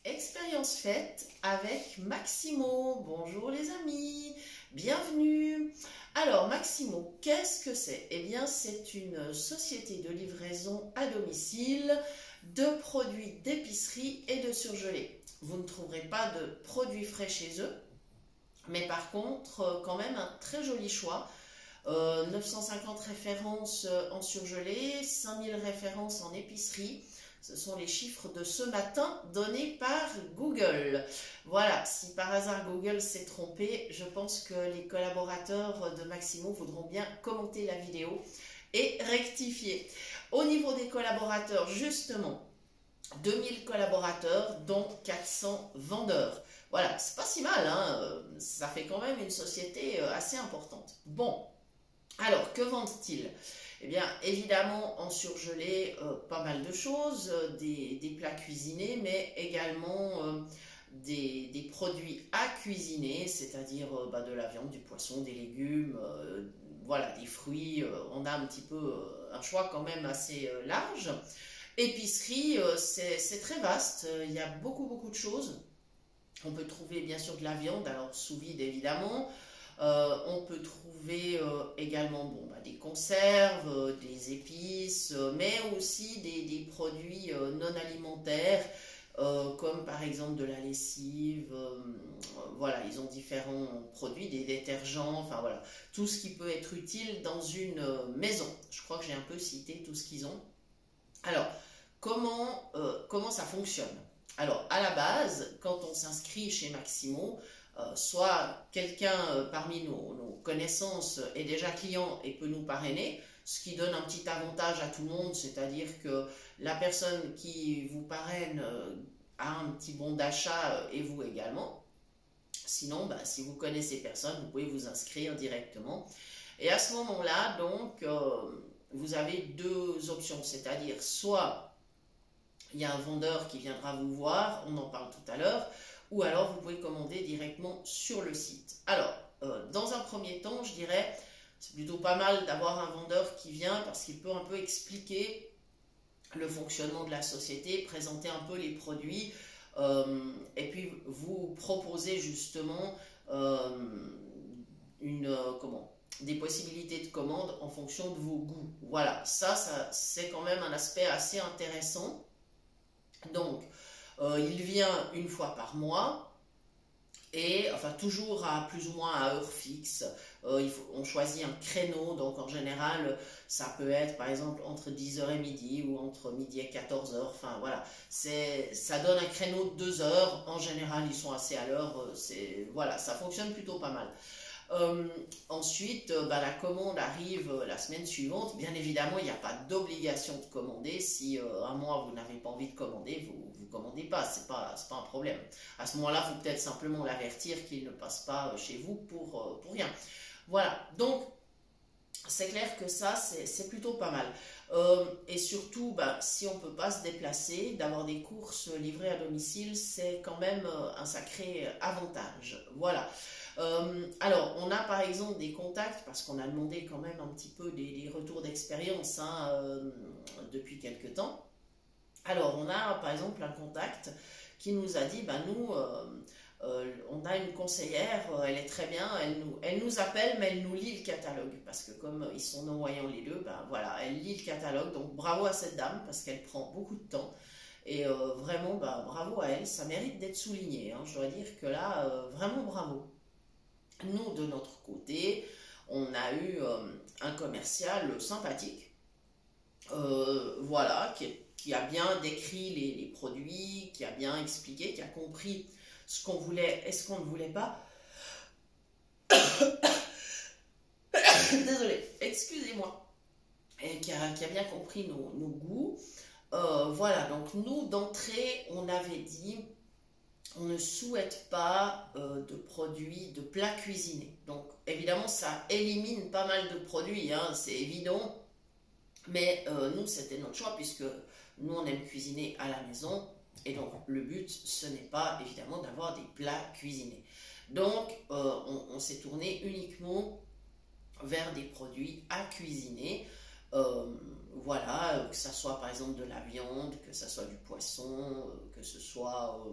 Expérience faite avec Maximo. Bonjour les amis, bienvenue. Alors Maximo, qu'est-ce que c'est? Eh bien c'est une société de livraison à domicile de produits d'épicerie et de surgelés. Vous ne trouverez pas de produits frais chez eux, mais par contre quand même un très joli choix. 950 références en surgelé, 5000 références en épicerie. Ce sont les chiffres de ce matin donnés par Google. Voilà, si par hasard Google s'est trompé, je pense que les collaborateurs de Maximo voudront bien commenter la vidéo et rectifier. Au niveau des collaborateurs, justement, 2000 collaborateurs, dont 400 vendeurs. Voilà, c'est pas si mal, hein, ça fait quand même une société assez importante. Bon, alors que vendent-ils? Eh bien, évidemment, en surgelé, pas mal de choses, des plats cuisinés, mais également des produits à cuisiner, c'est-à-dire de la viande, du poisson, des légumes, voilà, des fruits. On a un petit peu un choix quand même assez large. Épicerie, c'est très vaste, il y a beaucoup de choses. On peut trouver bien sûr de la viande, alors sous vide évidemment. On peut trouver également des conserves, des épices, mais aussi des produits non alimentaires, comme par exemple de la lessive. Voilà, ils ont différents produits, des détergents, enfin voilà, tout ce qui peut être utile dans une maison. Je crois que j'ai un peu cité tout ce qu'ils ont. Alors, comment ça fonctionne? Alors, à la base, quand on s'inscrit chez Maximo, soit quelqu'un parmi nos connaissances est déjà client et peut nous parrainer, ce qui donne un petit avantage à tout le monde, c'est-à-dire que la personne qui vous parraine a un petit bon d'achat et vous également. Sinon, si vous connaissez personne, vous pouvez vous inscrire directement. Et à ce moment-là, donc, vous avez deux options, c'est-à-dire soit il y a un vendeur qui viendra vous voir, on en parle tout à l'heure, ou alors vous pouvez commander directement sur le site. Alors, dans un premier temps, je dirais, c'est plutôt pas mal d'avoir un vendeur qui vient parce qu'il peut un peu expliquer le fonctionnement de la société, présenter un peu les produits, et puis vous proposer justement des possibilités de commande en fonction de vos goûts. Voilà, ça c'est quand même un aspect assez intéressant. Donc, il vient une fois par mois et enfin toujours à plus ou moins à heure fixe. On choisit un créneau, donc en général ça peut être par exemple entre 10h et midi ou entre midi et 14h. Enfin voilà, ça donne un créneau de 2 heures. En général ils sont assez à l'heure. Voilà, ça fonctionne plutôt pas mal. Ensuite, la commande arrive la semaine suivante. Bien évidemment, il n'y a pas d'obligation de commander. Si un mois vous n'avez pas envie de commander, vous ne commandez pas. C'est pas un problème. À ce moment-là, il faut peut-être simplement l'avertir qu'il ne passe pas chez vous pour rien. Voilà. Donc, c'est clair que ça, c'est plutôt pas mal. Et surtout, si on ne peut pas se déplacer, d'avoir des courses livrées à domicile, c'est quand même un sacré avantage. Voilà. Alors, on a par exemple des contacts, parce qu'on a demandé quand même un petit peu des retours d'expérience depuis quelques temps. Alors, on a par exemple un contact qui nous a dit, nous, on a une conseillère, elle est très bien, elle nous appelle, mais elle nous lit le catalogue, parce que comme ils sont non-voyants les deux, voilà, elle lit le catalogue, donc bravo à cette dame, parce qu'elle prend beaucoup de temps. Et vraiment, bravo à elle, ça mérite d'être souligné, hein. Je dois dire que là, vraiment bravo. Nous, de notre côté, on a eu un commercial sympathique, voilà, qui a bien décrit les produits, qui a bien expliqué, qui a compris ce qu'on voulait et ce qu'on ne voulait pas. Désolée, excusez-moi. Et qui a bien compris nos goûts. Voilà, donc nous, d'entrée, on avait dit... on ne souhaite pas de produits, de plats cuisinés. Donc évidemment ça élimine pas mal de produits, hein, c'est évident. Mais nous c'était notre choix puisque nous on aime cuisiner à la maison. Et donc le but ce n'est pas évidemment d'avoir des plats cuisinés. Donc on s'est tourné uniquement vers des produits à cuisiner. Voilà, que ça soit par exemple de la viande, que ça soit du poisson, que ce soit...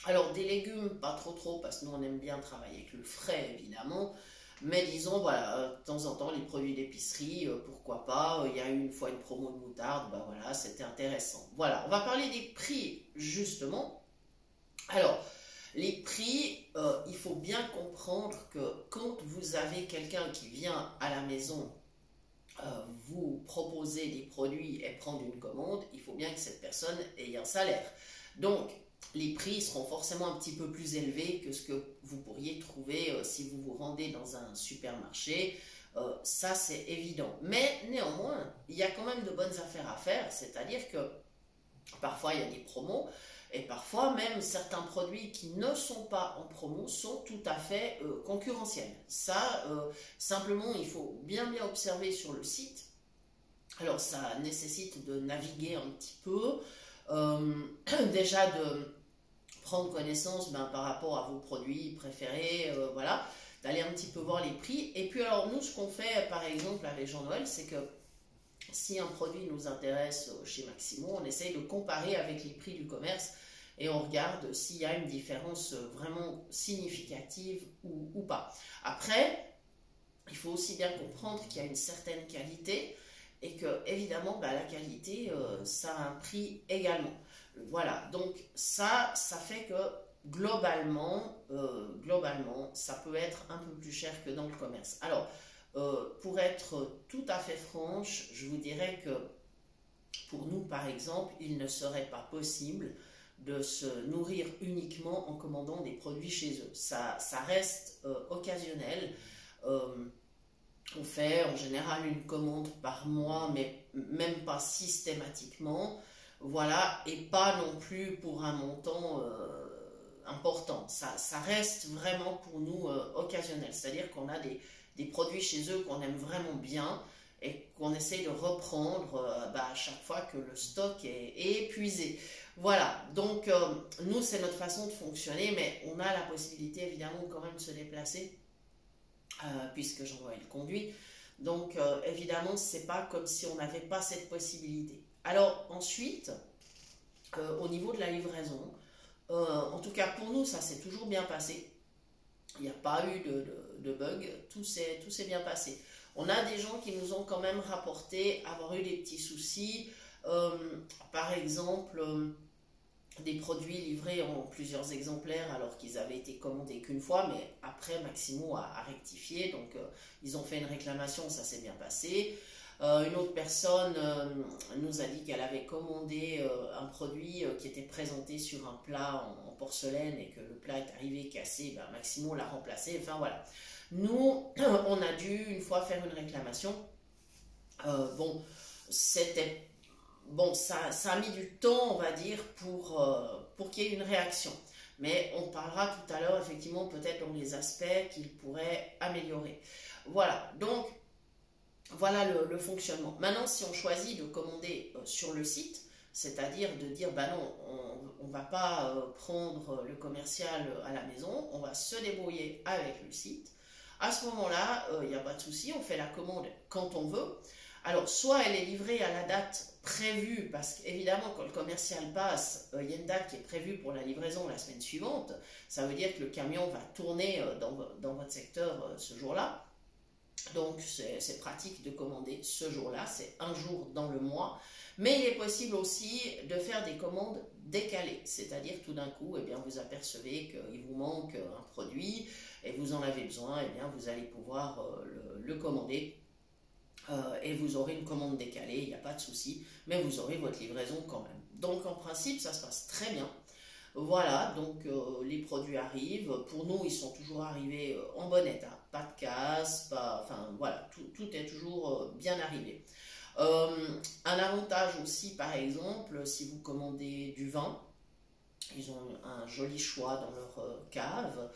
alors des légumes, pas trop, parce que nous on aime bien travailler avec le frais évidemment, mais disons voilà, de temps en temps les produits d'épicerie, pourquoi pas, il y a eu une fois une promo de moutarde, bah voilà, c'était intéressant. Voilà, on va parler des prix justement. Alors, les prix, il faut bien comprendre que quand vous avez quelqu'un qui vient à la maison vous proposer des produits et prendre une commande, il faut bien que cette personne ait un salaire. Donc, les prix seront forcément un petit peu plus élevés que ce que vous pourriez trouver si vous vous rendez dans un supermarché. Ça, c'est évident. Mais néanmoins, il y a quand même de bonnes affaires à faire, c'est-à-dire que parfois, il y a des promos. Et parfois, même certains produits qui ne sont pas en promo sont tout à fait concurrentiels. Ça, simplement, il faut bien observer sur le site. Alors, ça nécessite de naviguer un petit peu, euh, déjà de prendre connaissance par rapport à vos produits préférés, voilà, d'aller un petit peu voir les prix. Et puis, alors, nous, ce qu'on fait, par exemple, avec Jean-Noël, c'est que si un produit nous intéresse chez Maximo, on essaye de comparer avec les prix du commerce et on regarde s'il y a une différence vraiment significative ou pas. Après, il faut aussi bien comprendre qu'il y a une certaine qualité et que, évidemment, la qualité, ça a un prix également. Voilà, donc ça fait que globalement, ça peut être un peu plus cher que dans le commerce. Alors, pour être tout à fait franche, je vous dirais que pour nous, par exemple, il ne serait pas possible de se nourrir uniquement en commandant des produits chez eux. Ça reste occasionnel. Euh, on fait en général une commande par mois, mais même pas systématiquement. Voilà, et pas non plus pour un montant important. Ça reste vraiment pour nous occasionnel. C'est-à-dire qu'on a des produits chez eux qu'on aime vraiment bien et qu'on essaye de reprendre à chaque fois que le stock est épuisé. Voilà, donc nous c'est notre façon de fonctionner, mais on a la possibilité évidemment quand même de se déplacer puisque Jean-Noël conduit. Donc évidemment c'est pas comme si on n'avait pas cette possibilité. Alors ensuite, au niveau de la livraison, en tout cas pour nous ça s'est toujours bien passé. Il n'y a pas eu de bug, tout s'est bien passé. On a des gens qui nous ont quand même rapporté avoir eu des petits soucis, par exemple des produits livrés en plusieurs exemplaires alors qu'ils avaient été commandés qu'une fois, mais après Maximo a rectifié, donc ils ont fait une réclamation, ça s'est bien passé. Une autre personne nous a dit qu'elle avait commandé un produit qui était présenté sur un plat en porcelaine et que le plat est arrivé cassé, Maximo l'a remplacé, enfin voilà. Nous, on a dû une fois faire une réclamation. Bon, c'était bon, ça a mis du temps, on va dire, pour qu'il y ait une réaction. Mais on parlera tout à l'heure, effectivement, peut-être dans les aspects qu'il pourrait améliorer. Voilà, donc, voilà le fonctionnement. Maintenant, si on choisit de commander sur le site, c'est-à-dire de dire, non, on ne va pas prendre le commercial à la maison, on va se débrouiller avec le site. À ce moment-là, il n'y a pas de souci, on fait la commande quand on veut. Alors, soit elle est livrée à la date prévue, parce qu'évidemment, quand le commercial passe, il y a une date qui est prévue pour la livraison la semaine suivante. Ça veut dire que le camion va tourner dans votre secteur ce jour-là. Donc, c'est pratique de commander ce jour-là, c'est un jour dans le mois. Mais il est possible aussi de faire des commandes décalées, c'est-à-dire tout d'un coup, vous apercevez qu'il vous manque un produit et vous en avez besoin, vous allez pouvoir le commander. Et vous aurez une commande décalée, il n'y a pas de souci, mais vous aurez votre livraison quand même. Donc en principe, ça se passe très bien. Voilà, donc les produits arrivent. Pour nous, ils sont toujours arrivés en bon état. Pas de casse, enfin voilà, tout est toujours bien arrivé. Un avantage aussi, par exemple, si vous commandez du vin, ils ont un joli choix dans leur cave.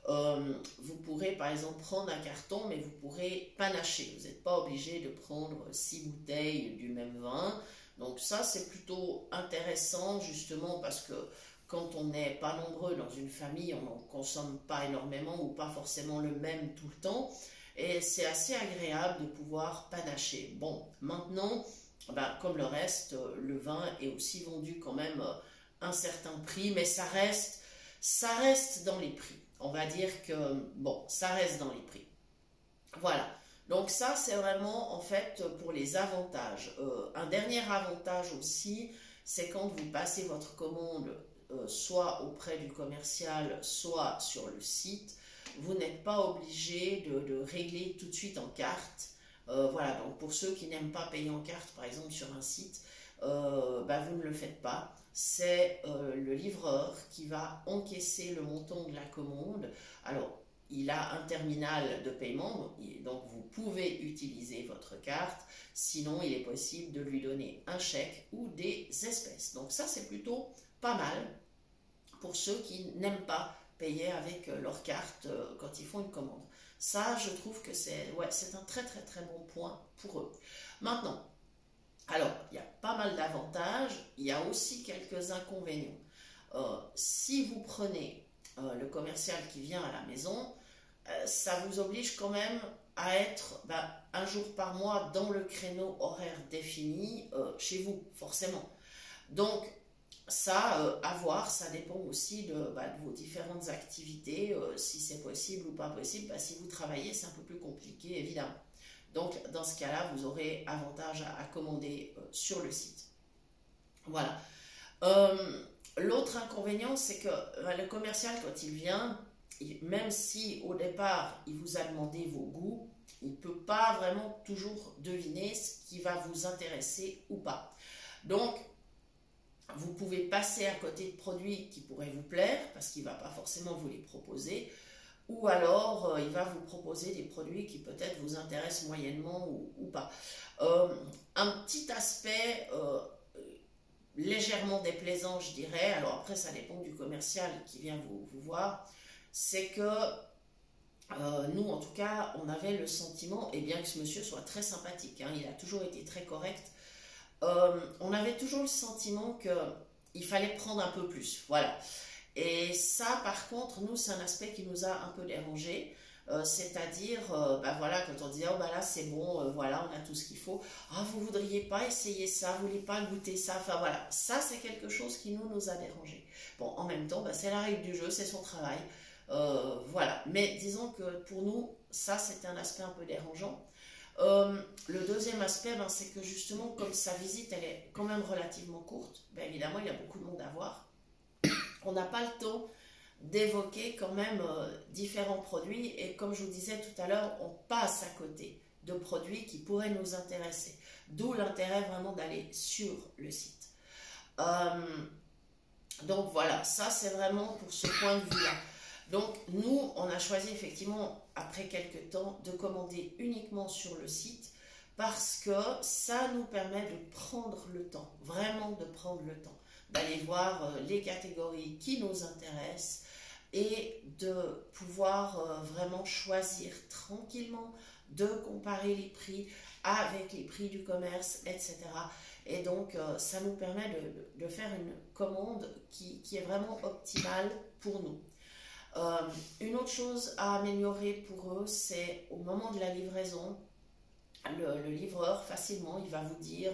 Vous pourrez par exemple prendre un carton, mais vous pourrez panacher. Vous n'êtes pas obligé de prendre 6 bouteilles du même vin. Donc ça, c'est plutôt intéressant justement parce que quand on n'est pas nombreux dans une famille, on n'en consomme pas énormément ou pas forcément le même tout le temps. et c'est assez agréable de pouvoir panacher. Bon, maintenant, ben, comme le reste, le vin est aussi vendu quand même un certain prix, mais ça reste dans les prix. On va dire que, bon, ça reste dans les prix. Voilà. Donc ça, c'est vraiment en fait pour les avantages. Un dernier avantage aussi, c'est quand vous passez votre commande soit auprès du commercial, soit sur le site, vous n'êtes pas obligé de régler tout de suite en carte. Voilà, donc pour ceux qui n'aiment pas payer en carte, par exemple sur un site, bah, vous ne le faites pas. C'est le livreur qui va encaisser le montant de la commande. Alors, il a un terminal de paiement, donc vous pouvez utiliser votre carte. Sinon, il est possible de lui donner un chèque ou des espèces. Donc ça, c'est plutôt pas mal pour ceux qui n'aiment pas payer avec leur carte quand ils font une commande. Ça, je trouve que c'est un très très très bon point pour eux. Maintenant, alors, il y a pas mal d'avantages, il y a aussi quelques inconvénients. Si vous prenez le commercial qui vient à la maison, ça vous oblige quand même à être un jour par mois dans le créneau horaire défini chez vous, forcément. Donc, ça, à voir, ça dépend aussi de vos différentes activités, si c'est possible ou pas possible. Si vous travaillez, c'est un peu plus compliqué, évidemment. Donc, dans ce cas-là, vous aurez avantage à commander sur le site. Voilà. L'autre inconvénient, c'est que le commercial, quand il vient, même si au départ, il vous a demandé vos goûts, il ne peut pas vraiment toujours deviner ce qui va vous intéresser ou pas. Donc, vous pouvez passer à côté de produits qui pourraient vous plaire, parce qu'il ne va pas forcément vous les proposer, ou alors il va vous proposer des produits qui peut-être vous intéressent moyennement ou pas. Un petit aspect légèrement déplaisant, je dirais, alors après ça dépend du commercial qui vient vous voir, c'est que nous en tout cas on avait le sentiment, et bien que ce monsieur soit très sympathique, il a toujours été très correct, on avait toujours le sentiment qu'il fallait prendre un peu plus, voilà. Et ça, par contre, nous, c'est un aspect qui nous a un peu dérangé. C'est-à-dire, voilà, quand on dit, oh, là, c'est bon, voilà, on a tout ce qu'il faut. Ah, vous voudriez pas essayer ça, vous voulez pas goûter ça. Enfin, voilà, ça, c'est quelque chose qui nous a dérangé. Bon, en même temps, c'est la règle du jeu, c'est son travail. Voilà. Mais disons que pour nous, ça, c'était un aspect un peu dérangeant. Le deuxième aspect, c'est que justement, comme sa visite, elle est quand même relativement courte, évidemment, il y a beaucoup de monde à voir. On n'a pas le temps d'évoquer quand même différents produits et comme je vous disais tout à l'heure, on passe à côté de produits qui pourraient nous intéresser. D'où l'intérêt vraiment d'aller sur le site. Donc voilà, ça c'est vraiment pour ce point de vue-là. Donc nous, on a choisi effectivement, après quelques temps, de commander uniquement sur le site parce que ça nous permet de prendre le temps, vraiment de prendre le temps, d'aller voir les catégories qui nous intéressent et de pouvoir vraiment choisir tranquillement, de comparer les prix avec les prix du commerce, etc. Et donc, ça nous permet de faire une commande qui est vraiment optimale pour nous. Une autre chose à améliorer pour eux, c'est au moment de la livraison, le livreur, facilement, il va vous dire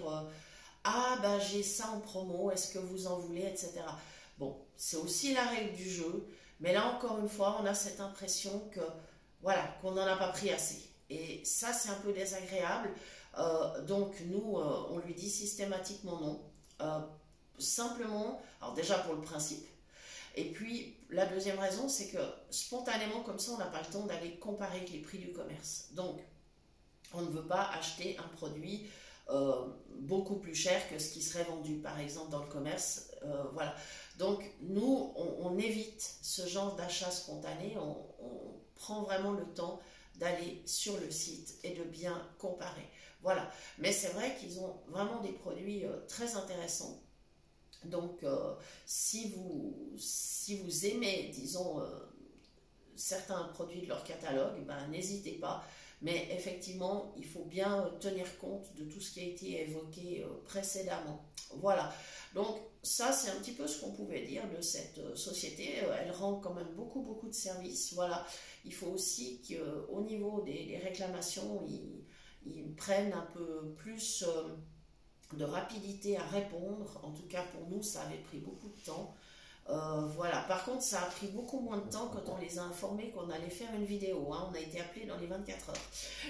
ah, j'ai ça en promo, est-ce que vous en voulez, etc. Bon, c'est aussi la règle du jeu, mais là, encore une fois, on a cette impression que, voilà, qu'on n'en a pas pris assez. Et ça, c'est un peu désagréable. Donc, nous, on lui dit systématiquement non. Simplement, alors déjà pour le principe, et puis la deuxième raison, c'est que spontanément, comme ça, on n'a pas le temps d'aller comparer avec les prix du commerce. Donc, on ne veut pas acheter un produit beaucoup plus cher que ce qui serait vendu par exemple dans le commerce, voilà. Donc nous on évite ce genre d'achat spontané, on prend vraiment le temps d'aller sur le site et de bien comparer, voilà. Mais c'est vrai qu'ils ont vraiment des produits très intéressants. Donc si vous aimez, disons, certains produits de leur catalogue, n'hésitez pas, Mais effectivement, il faut bien tenir compte de tout ce qui a été évoqué précédemment. Voilà, donc ça c'est un petit peu ce qu'on pouvait dire de cette société. Elle rend quand même beaucoup de services. Voilà, il faut aussi qu'au niveau des réclamations, ils prennent un peu plus de rapidité à répondre. En tout cas pour nous, ça avait pris beaucoup de temps. Voilà. Par contre, ça a pris beaucoup moins de temps quand on les a informés qu'on allait faire une vidéo. Hein. On a été appelés dans les 24 heures.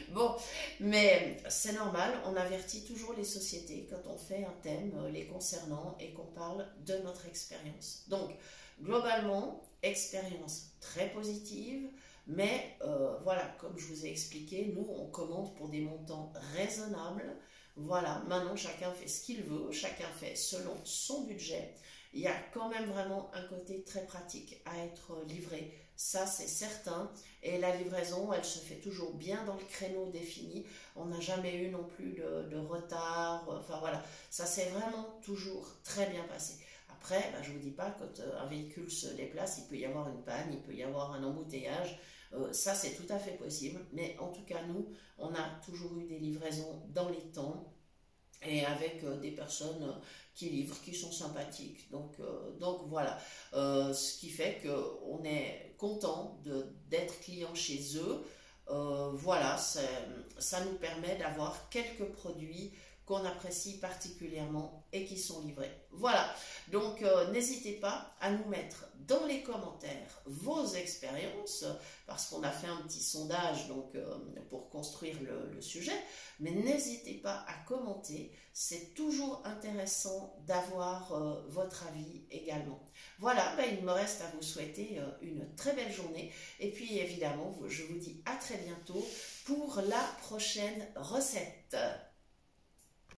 Bon, mais c'est normal. On avertit toujours les sociétés quand on fait un thème les concernant et qu'on parle de notre expérience. Donc, globalement, expérience très positive. Mais voilà, comme je vous ai expliqué, nous, on commande pour des montants raisonnables. Voilà, maintenant, chacun fait ce qu'il veut. Chacun fait selon son budget. Il y a quand même vraiment un côté très pratique à être livré, ça c'est certain, et la livraison elle se fait toujours bien dans le créneau défini, on n'a jamais eu non plus de retard, enfin voilà, ça s'est vraiment toujours très bien passé. Après, je ne vous dis pas, quand un véhicule se déplace, il peut y avoir une panne, il peut y avoir un embouteillage, ça c'est tout à fait possible, mais en tout cas nous, on a toujours eu des livraisons dans les temps, et avec des personnes qui livrent, qui sont sympathiques. Donc voilà, ce qui fait qu'on est content d'être client chez eux. Voilà, ça nous permet d'avoir quelques produits qu'on apprécie particulièrement et qui sont livrés. Voilà, donc n'hésitez pas à nous mettre dans les commentaires vos expériences, parce qu'on a fait un petit sondage donc, pour construire le sujet, mais n'hésitez pas à commenter, c'est toujours intéressant d'avoir votre avis également. Voilà, il me reste à vous souhaiter une très belle journée, et puis évidemment, je vous dis à très bientôt pour la prochaine recette.